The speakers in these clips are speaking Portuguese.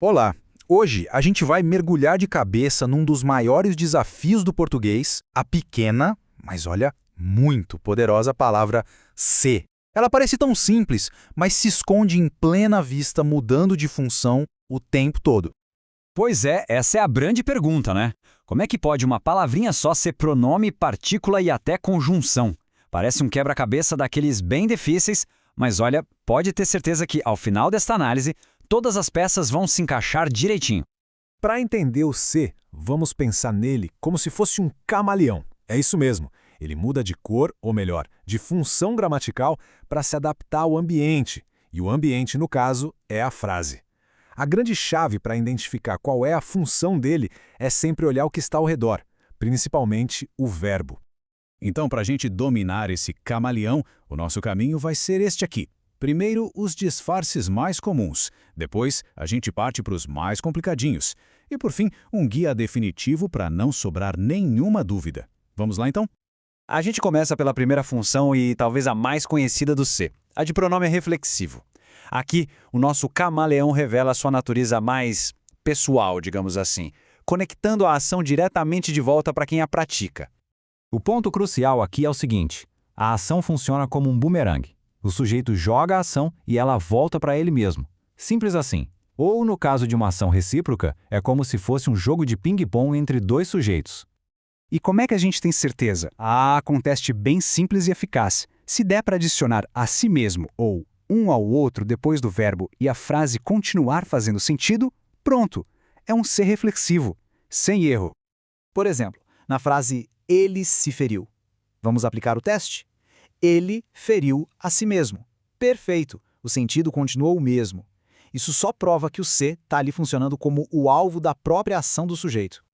Olá! Hoje a gente vai mergulhar de cabeça num dos maiores desafios do português, a pequena, mas olha, muito poderosa palavra se. Ela parece tão simples, mas se esconde em plena vista mudando de função o tempo todo. Pois é, essa é a grande pergunta, né? Como é que pode uma palavrinha só ser pronome, partícula e até conjunção? Parece um quebra-cabeça daqueles bem difíceis, mas olha, pode ter certeza que, ao final desta análise, todas as peças vão se encaixar direitinho. Para entender o se, vamos pensar nele como se fosse um camaleão. É isso mesmo. Ele muda de cor, ou melhor, de função gramatical para se adaptar ao ambiente. E o ambiente, no caso, é a frase. A grande chave para identificar qual é a função dele é sempre olhar o que está ao redor, principalmente o verbo. Então, para a gente dominar esse camaleão, o nosso caminho vai ser este aqui. Primeiro, os disfarces mais comuns. Depois, a gente parte para os mais complicadinhos. E, por fim, um guia definitivo para não sobrar nenhuma dúvida. Vamos lá, então? A gente começa pela primeira função e talvez a mais conhecida do se, a de pronome reflexivo. Aqui, o nosso camaleão revela sua natureza mais pessoal, digamos assim, conectando a ação diretamente de volta para quem a pratica. O ponto crucial aqui é o seguinte: a ação funciona como um bumerangue. O sujeito joga a ação e ela volta para ele mesmo. Simples assim. Ou, no caso de uma ação recíproca, é como se fosse um jogo de ping-pong entre dois sujeitos. E como é que a gente tem certeza? Com um teste bem simples e eficaz. Se der para adicionar a si mesmo ou um ao outro depois do verbo e a frase continuar fazendo sentido, pronto! É um ser reflexivo, sem erro. Por exemplo, na frase ele se feriu. Vamos aplicar o teste? Ele feriu a si mesmo. Perfeito! O sentido continuou o mesmo. Isso só prova que o se está ali funcionando como o alvo da própria ação do sujeito.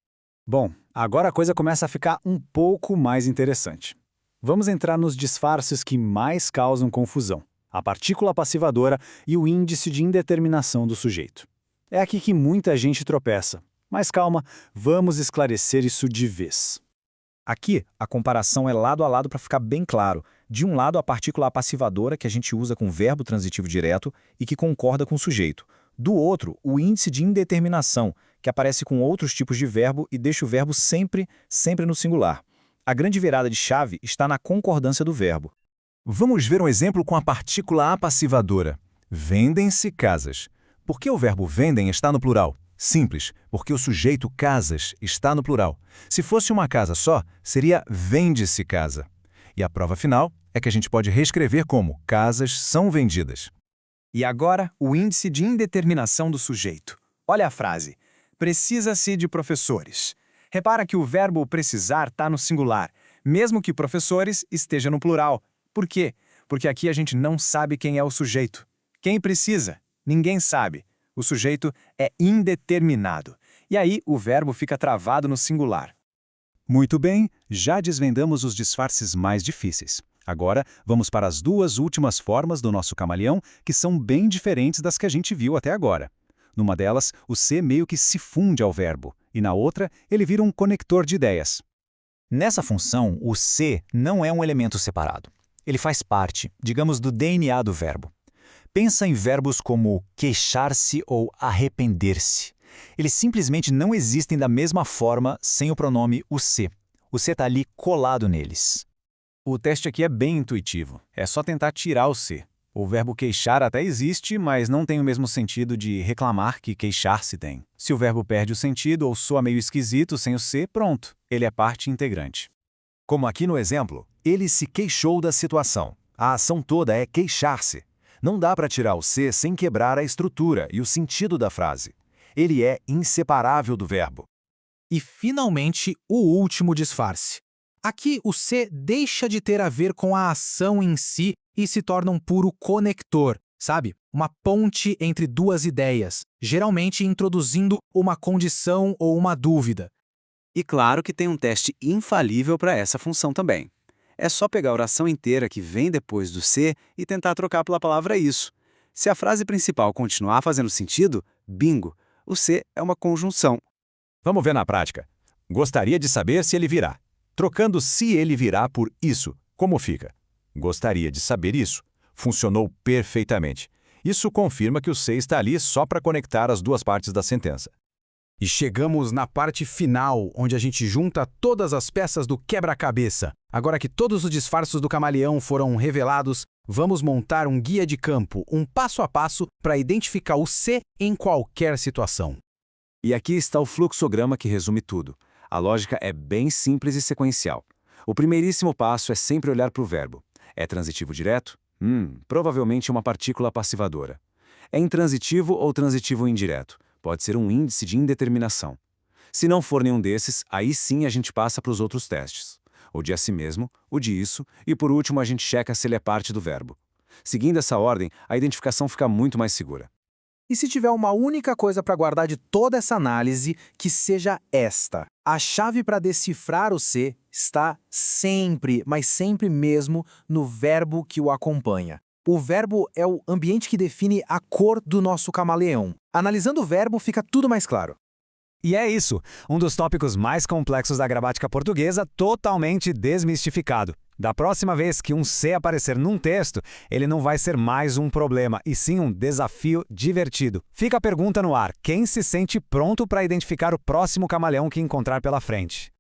Bom, agora a coisa começa a ficar um pouco mais interessante. Vamos entrar nos disfarces que mais causam confusão: a partícula passivadora e o índice de indeterminação do sujeito. É aqui que muita gente tropeça. Mas calma, vamos esclarecer isso de vez. Aqui, a comparação é lado a lado para ficar bem claro. De um lado, a partícula passivadora, que a gente usa com verbo transitivo direto e que concorda com o sujeito. Do outro, o índice de indeterminação, que aparece com outros tipos de verbo e deixa o verbo sempre no singular. A grande virada de chave está na concordância do verbo. Vamos ver um exemplo com a partícula apassivadora. Vendem-se casas. Por que o verbo vendem está no plural? Simples, porque o sujeito casas está no plural. Se fosse uma casa só, seria vende-se casa. E a prova final é que a gente pode reescrever como casas são vendidas. E agora, o índice de indeterminação do sujeito. Olha a frase: precisa-se de professores. Repara que o verbo precisar está no singular, mesmo que professores esteja no plural. Por quê? Porque aqui a gente não sabe quem é o sujeito. Quem precisa? Ninguém sabe. O sujeito é indeterminado. E aí o verbo fica travado no singular. Muito bem, já desvendamos os disfarces mais difíceis. Agora, vamos para as duas últimas formas do nosso camaleão, que são bem diferentes das que a gente viu até agora. Numa delas, o se meio que se funde ao verbo, e na outra, ele vira um conector de ideias. Nessa função, o se não é um elemento separado. Ele faz parte, digamos, do DNA do verbo. Pensa em verbos como queixar-se ou arrepender-se. Eles simplesmente não existem da mesma forma sem o pronome o se. O se está ali colado neles. O teste aqui é bem intuitivo. É só tentar tirar o se. O verbo queixar até existe, mas não tem o mesmo sentido de reclamar que queixar-se tem. Se o verbo perde o sentido ou soa meio esquisito sem o se, pronto, ele é parte integrante. Como aqui no exemplo, ele se queixou da situação. A ação toda é queixar-se. Não dá para tirar o se sem quebrar a estrutura e o sentido da frase. Ele é inseparável do verbo. E, finalmente, o último disfarce. Aqui, o se deixa de ter a ver com a ação em si e se torna um puro conector, sabe? Uma ponte entre duas ideias, geralmente introduzindo uma condição ou uma dúvida. E claro que tem um teste infalível para essa função também. É só pegar a oração inteira que vem depois do se e tentar trocar pela palavra isso. Se a frase principal continuar fazendo sentido, bingo, o se é uma conjunção. Vamos ver na prática. Gostaria de saber se ele virá. Trocando se ele virá por isso, como fica? Gostaria de saber isso. Funcionou perfeitamente. Isso confirma que o C está ali só para conectar as duas partes da sentença. E chegamos na parte final, onde a gente junta todas as peças do quebra-cabeça. Agora que todos os disfarces do camaleão foram revelados, vamos montar um guia de campo, um passo a passo para identificar o C em qualquer situação. E aqui está o fluxograma que resume tudo. A lógica é bem simples e sequencial. O primeiríssimo passo é sempre olhar para o verbo. É transitivo direto? Provavelmente uma partícula passivadora. É intransitivo ou transitivo indireto? Pode ser um índice de indeterminação. Se não for nenhum desses, aí sim a gente passa para os outros testes. O de a si mesmo, o de isso, e por último a gente checa se ele é parte do verbo. Seguindo essa ordem, a identificação fica muito mais segura. E se tiver uma única coisa para guardar de toda essa análise, que seja esta: a chave para decifrar o C está sempre, mas sempre mesmo, no verbo que o acompanha. O verbo é o ambiente que define a cor do nosso camaleão. Analisando o verbo, fica tudo mais claro. E é isso, um dos tópicos mais complexos da gramática portuguesa, totalmente desmistificado. Da próxima vez que um C aparecer num texto, ele não vai ser mais um problema, e sim um desafio divertido. Fica a pergunta no ar: quem se sente pronto para identificar o próximo camaleão que encontrar pela frente?